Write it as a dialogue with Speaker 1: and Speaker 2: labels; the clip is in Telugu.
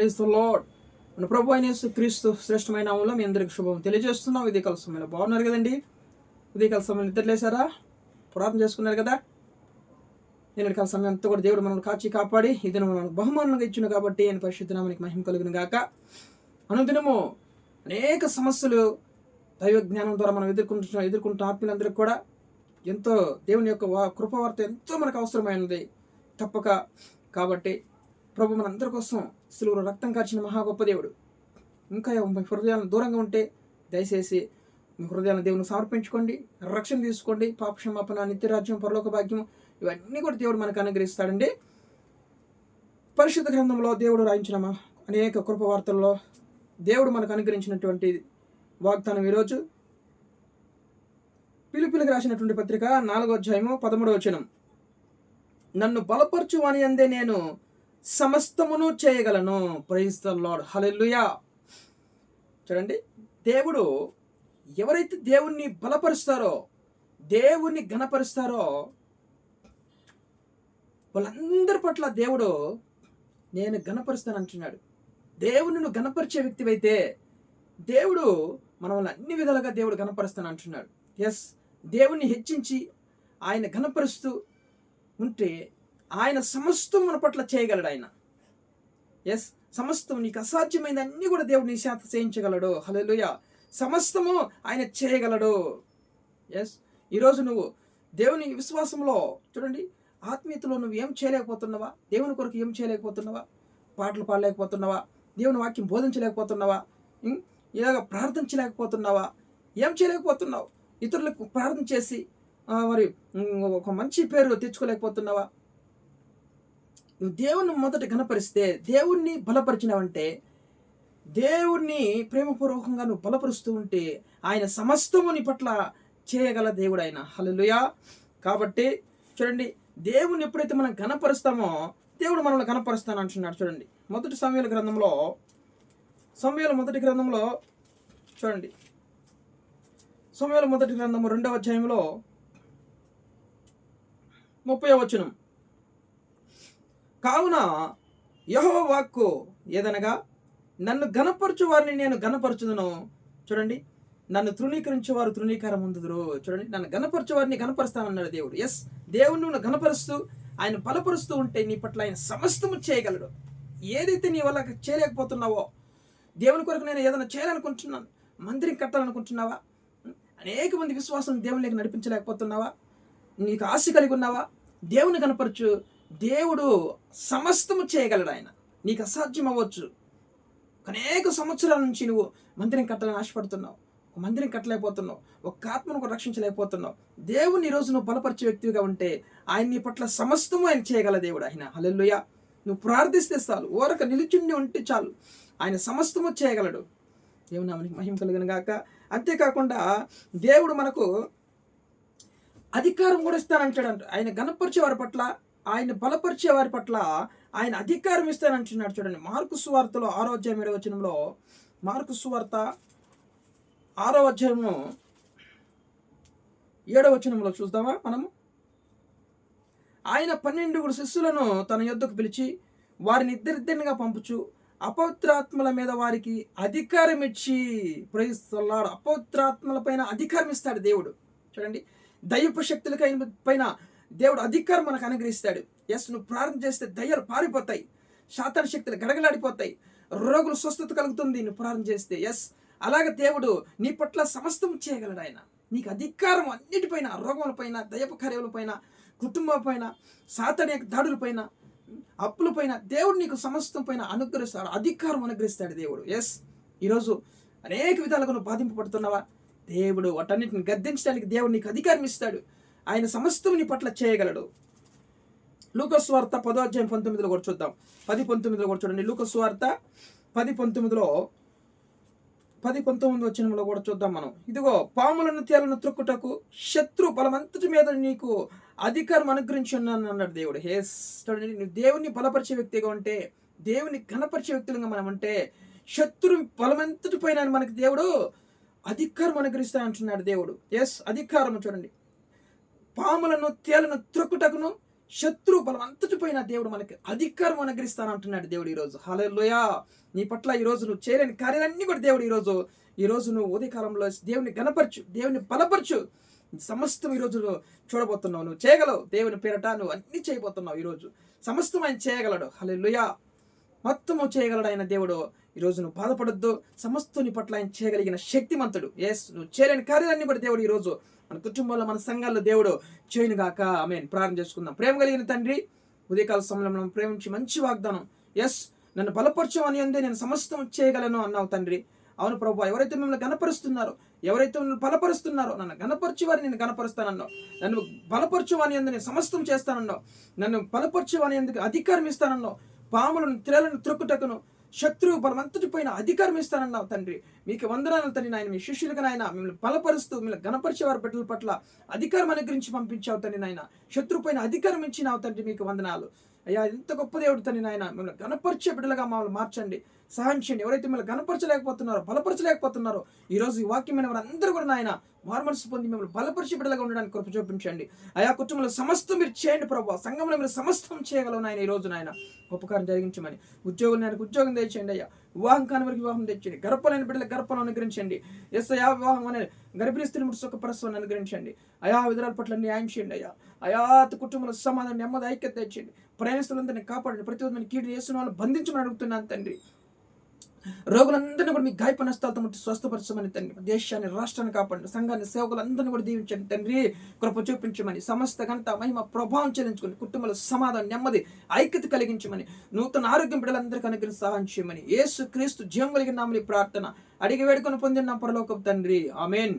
Speaker 1: Praise the lord. మన ప్రభు అయిన యేసుక్రీస్తు శ్రేష్టమైన నామములో మీ అందరికి శుభం తెలియజేస్తున్నాం. ఉదయకాల సమయంలో బాగున్నారు కదండి? ఉదయకాల సమయంలో నిద్రలేసారా? ప్రార్థన చేసుకున్నారు కదా? నిన్నటికాల సమయం అంతా కూడా దేవుడు మనల్ని కాచి కాపాడి ఈ దినం మనకు బహుమానంగా ఇచ్చిన కాబట్టి ఆయన పరిశుద్ధ నామానికి మహిమ కలుగును గాక. అనుదినము అనేక సమస్యలు దైవ జ్ఞానం ద్వారా మనం ఎదుర్కొంటున్న ఆత్మీయులందరికీ కూడా ఎంతో దేవుని యొక్క కృపవార్త ఎంతో మనకు అవసరమైనది తప్పక. కాబట్టి ప్రభు మనందరి కోసం సిలువలో రక్తం కార్చిన మహా గొప్ప దేవుడు. ఇంకా మీ హృదయాలను దూరంగా ఉంటే దయచేసి మీ హృదయాలను దేవునికి సమర్పించుకోండి, రక్షణ తీసుకోండి. పాపక్షమాపణ, నిత్యరాజ్యం, పరలోక భాగ్యం ఇవన్నీ కూడా దేవుడు మనకు అనుగ్రహిస్తాడండి. పరిశుద్ధ గ్రంథంలో దేవుడు రాయించిన అనేక కృపవార్తల్లో దేవుడు మనకు అనుగ్రహించినటువంటి వాగ్దానం ఈరోజు ఫిలిప్పీయులకు రాసినటువంటి పత్రిక 4వ అధ్యాయము 13వ వచనం. నన్ను బలపరచు అని అందే నేను సమస్తమును చేయగలను. Praise the lord. హల్లెలూయా. చూడండి, దేవుడు ఎవరైతే దేవుణ్ణి బలపరుస్తారో, దేవుణ్ణి ఘనపరుస్తారో వాళ్ళందరి పట్ల దేవుడు నేను ఘనపరుస్తాను అంటున్నాడు. దేవుని నువ్వు ఘనపరిచే వ్యక్తివైతే దేవుడు మనల్ని అన్ని విధాలుగా దేవుడు ఘనపరుస్తాను అంటున్నాడు. ఎస్, దేవుణ్ణి హెచ్చించి ఆయన ఘనపరుస్తూ ఉంటే ఆయన సమస్తం మన పట్ల చేయగలడు. ఆయన ఎస్, సమస్తం నీకు అసాధ్యమైనది అన్నీ కూడా దేవుడు నీ చేత చేయించగలడు. హల్లెలూయా. సమస్తము ఆయన చేయగలడు. ఎస్, ఈరోజు నువ్వు దేవుని విశ్వాసంలో చూడండి, ఆత్మీయతలో నువ్వు ఏం చేయలేకపోతున్నావా? దేవుని కొరకు ఏం చేయలేకపోతున్నావా? పాటలు పాడలేకపోతున్నావా? దేవుని వాక్యం బోధించలేకపోతున్నావా? ఇలాగ ప్రార్థించలేకపోతున్నావా? ఏం చేయలేకపోతున్నావు? ఇతరులకు ప్రార్థన చేసి మరి ఒక మంచి పేరు తెచ్చుకోలేకపోతున్నావా? నువ్వు దేవుణ్ణి మొదట ఘనపరిస్తే, దేవుణ్ణి బలపరిచినావంటే, దేవుణ్ణి ప్రేమపూర్వకంగా నువ్వు బలపరుస్తూ ఉంటే ఆయన సమస్తము నీ పట్ల చేయగల దేవుడు ఆయన. హల్లెలూయా. కాబట్టి చూడండి, దేవుణ్ణి ఎప్పుడైతే మనం ఘనపరుస్తామో దేవుడు మనల్ని ఘనపరుస్తాను అంటున్నాడు. చూడండి, సమూయేలు మొదటి గ్రంథంలో చూడండి, సమూయేలు మొదటి గ్రంథము 2వ అధ్యాయంలో 30వ వచనం. కావున యెహోవా వాక్కు ఏదనగా, నన్ను ఘనపరచు వారిని నేను ఘనపరచుదును. చూడండి, నన్ను తృణీకరించే వారు తృణీకారం పొందుదురు. చూడండి, నన్ను ఘనపరచే వారిని ఘనపరుస్తానన్నాడు దేవుడు. ఎస్, దేవుని నువ్వు ఘనపరుస్తూ ఆయన బలపరుస్తూ ఉంటే నీ పట్ల ఆయన సమస్తము చేయగలడు. ఏదైతే నీ వల్ల చేయలేకపోతున్నావో, దేవుని కొరకు నేను ఏదైనా చేయాలనుకుంటున్నాను, మందిరం కట్టాలనుకుంటున్నావా, అనేక మంది విశ్వాసం దేవునికి నడిపించలేకపోతున్నావా, నీకు ఆశ కలిగి ఉన్నావా, దేవుని కనపరచు. దేవుడు సమస్తము చేయగలడు. ఆయన నీకు అసాధ్యం అవ్వచ్చు. అనేక సంవత్సరాల నుంచి నువ్వు మందిరం కట్టాలని ఆశపడుతున్నావు, మందిరం కట్టలేకపోతున్నావు, ఒక ఆత్మను రక్షించలేకపోతున్నావు. దేవుని ఈరోజు నువ్వు బలపరిచే వ్యక్తిగా ఉంటే ఆయన నీ పట్ల సమస్తము ఆయన చేయగల దేవుడు ఆయన. హల్లెలూయా. నువ్వు ప్రార్థిస్తే చాలు, ఓరక నిలుచుండి ఉంటే చాలు, ఆయన సమస్తము చేయగలడు. దేవుని నామానికి మహిమ కలుగును గాక. అంతేకాకుండా దేవుడు మనకు అధికారం కూడా ఇస్తానంటాడంట. ఆయన ఘనపరిచే వారి పట్ల, ఆయన బలపరిచే వారి పట్ల ఆయన అధికారం ఇస్తానంటున్నాడు. చూడండి, మార్కు సువార్తలో 6వ అధ్యాయం 7వ వచనంలో, మార్కు సువార్త 6వ అధ్యాయము 7వ వచనంలో చూద్దామా మనము. ఆయన 12 శిష్యులను తన యొద్దకు పిలిచి వారిని ఇద్దరిద్దరిగా పంపుచు అపవిత్రాత్మల మీద వారికి అధికారం ఇచ్చి, ప్రైజ్ ది లార్డ్, అపవిత్రాత్మల పైన అధికారం ఇస్తాడు దేవుడు. చూడండి, దయ్యపు శక్తులకి పైన దేవుడు అధికారం మనకు అనుగ్రహిస్తాడు. ఎస్, నువ్వు ప్రార్థన చేస్తే దయ్యాలు పారిపోతాయి, శాతాన శక్తులు గడగలాడిపోతాయి, రోగులు స్వస్థత కలుగుతుంది నువ్వు ప్రార్థన చేస్తే. ఎస్, అలాగే దేవుడు నీ పట్ల సమస్తం చేయగలడు. ఆయన నీకు అధికారం అన్నిటిపైన, రోగముల పైన, దయ్యపు కార్యముల పైన, కుటుంబం పైన, సాతాను యొక్క దాడుల పైన, అప్పుల పైన దేవుడు నీకు సమస్తం పైన అనుగ్రహిస్తాడు, అధికారం అనుగ్రహిస్తాడు దేవుడు. ఎస్, ఈరోజు అనేక విధాలుగా నువ్వు బాధింపబడుతున్నావా? దేవుడు వాటన్నిటిని గద్దించడానికి దేవుడు నీకు అధికారం ఇస్తాడు. ఆయన సమస్తం నీ పట్ల చేయగలడు. లూకా సువార్త 10వ అధ్యాయం 19లో కూడా చూద్దాం. 10:19లో కూడా చూడండి. లూకా సువార్త 10:19లో 10:19 వచనంలో కూడా చూద్దాం మనం. ఇదిగో, పాములను తేలను త్రొక్కుటకు శత్రు బలమంతటి మీద నీకు అధికారం అనుగ్రహించి ఉన్నాను అన్నాడు దేవుడు. హేస్, చూడండి, నువ్వు దేవుని బలపరిచే వ్యక్తిగా ఉంటే, దేవుని ఘనపరిచే వ్యక్తులుగా మనం ఉంటే, శత్రు బలమంతటి పైన మనకి దేవుడు అధికారం అనుగ్రహిస్తా అంటున్నాడు దేవుడు. ఎస్, అధికారం. చూడండి, పాములను తేలను త్రొక్కుటకును శత్రు బలం అంతటిపైన దేవుడు మనకి అధికారం అనుగ్రహిస్తానంటున్నాడు దేవుడు ఈరోజు. హల్లెలూయా. నీ పట్ల ఈరోజు నువ్వు చేయలేని కార్యాలన్నీ కూడా దేవుడు ఈరోజు నువ్వు ఉదయకాలంలో దేవుని గణపరచు, దేవుని బలపరచు. సమస్తం ఈరోజు నువ్వు చూడబోతున్నావు, నువ్వు చేయగలవు. దేవుని పేరట నువ్వు అన్ని చేయబోతున్నావు. ఈరోజు సమస్తం ఆయన చేయగలడు. హల్లెలూయా. మొత్తము చేయగలడు ఆయన దేవుడు. ఈరోజు నువ్వు బాధపడొద్దు. సమస్తం నీ పట్ల ఆయన చేయగలిగిన శక్తిమంతుడు. నువ్వు చేయలేని కార్యాలన్నీ కూడా దేవుడు ఈరోజు మన కుటుంబంలో, మన సంఘాల్లో దేవుడు చేయనుగాక. ఆమేన్. ప్రార్థన చేసుకుందాం. ప్రేమ కలిగిన తండ్రి, ఉదయకాల సమయంలో మనం ప్రేమించి మంచి వాగ్దానం. నన్ను బలపరచు అని అందే నేను సమస్తం చేయగలను అన్నావు తండ్రి. అవును ప్రభు, ఎవరైతే మిమ్మల్ని గణపరుస్తున్నారో, ఎవరైతే మిమ్మల్ని బలపరుస్తున్నారో, నన్ను గణపరచు వారిని నేను గణపరుస్తానన్నావు. నన్ను బలపరచు అని అందు నేను సమస్తం చేస్తానన్నావు. నన్ను బలపరచు అని ఎందుకు అధికారం ఇస్తానన్నావు. పాములను త్రెలను త్రొక్కుటకును శత్రువు బలమంతటి పైన అధికారం ఇస్తానన్నావు తండ్రి. మీకు వందనాలు తండ్రి. నాయన మీ శిష్యులుగా నాయన మిమ్మల్ని బలపరుస్తూ మిమ్మల్ని గణపరిచేవారి బిడ్డల పట్ల అధికారం అనుగ్రహించి పంపించావు తండ్రి. నాయన శత్రువు పైన అధికారం ఇచ్చినావు తండ్రి. మీకు వందనాలు అయ్యా. ఎంత గొప్ప దేవుడు తండ్రి. నాయన మిమ్మల్ని గణపరిచే బిడ్డలుగా మమ్మల్ని మార్చండి, సహాయం చేయండి. ఎవరైతే మిమ్మల్ని గణపరచలేకపోతున్నారో, బలపరచలేకపోతున్నారో, ఈరోజు ఈ వాక్యమైన వారందరూ కూడా నాయన మారుమనసు పొంది మిమ్మల్ని బలపరిచే బిడ్డలుగా ఉండడానికి కృప చూపించండి. అయా కుటుంబంలో సమస్తం మీరు చేయండి ప్రభు. సంఘంలో మీరు సమస్తం చేయగలవు నాయన. ఈ రోజు నాయన ఉపకారం జరిగించమని, ఉద్యోగం నేను ఉద్యోగం తెచ్చేయండి అయ్యా. వివాహం కాని వరకు వివాహం తెచ్చండి. గర్భలేని బిడ్డలకు గర్భం అనుగ్రహించండి. అయా వివాహం అనే గర్భిణీ స్త్రీని సుఖపరస్వాన్ని అనుగ్రహించండి అయా. విధురాల పట్ల న్యాయం చేయండి అయ్యా. అయా కుటుంబంలో సమాధానం, నెమ్మది, ఐక్యత తెచ్చండి. ప్రయాణిస్తులందరినీ కాపాడండి. ప్రతి ఒక్కరిని కీడు చేస్తున్న వాళ్ళు బంధించమని అడుగుతున్నాను తండ్రి. రోగులందరినీ కూడా మీ గాయప నష్టాలతో ముట్టి స్వస్థపరచమని తండ్రి. దేశాన్ని, రాష్ట్రాన్ని కాపాడండి. సంఘాన్ని, సేవకులందరినీ కూడా దీవించండి తండ్రి. కృప చూపించమని, సమస్త ఘనత, మహిమ, ప్రభావం చెల్లించుకుని కుటుంబంలో సమాధానం, నెమ్మది, ఐక్యత కలిగించమని, నూతన ఆరోగ్యం బిడ్డలందరికీ అనుగ్రహించి సహాయం చేయమని యేసు క్రీస్తు జీవం కలిగిన నామములో ప్రార్థన అడిగి వేడుకొని పొందిన పరలోకపు తండ్రి. ఆమేన్.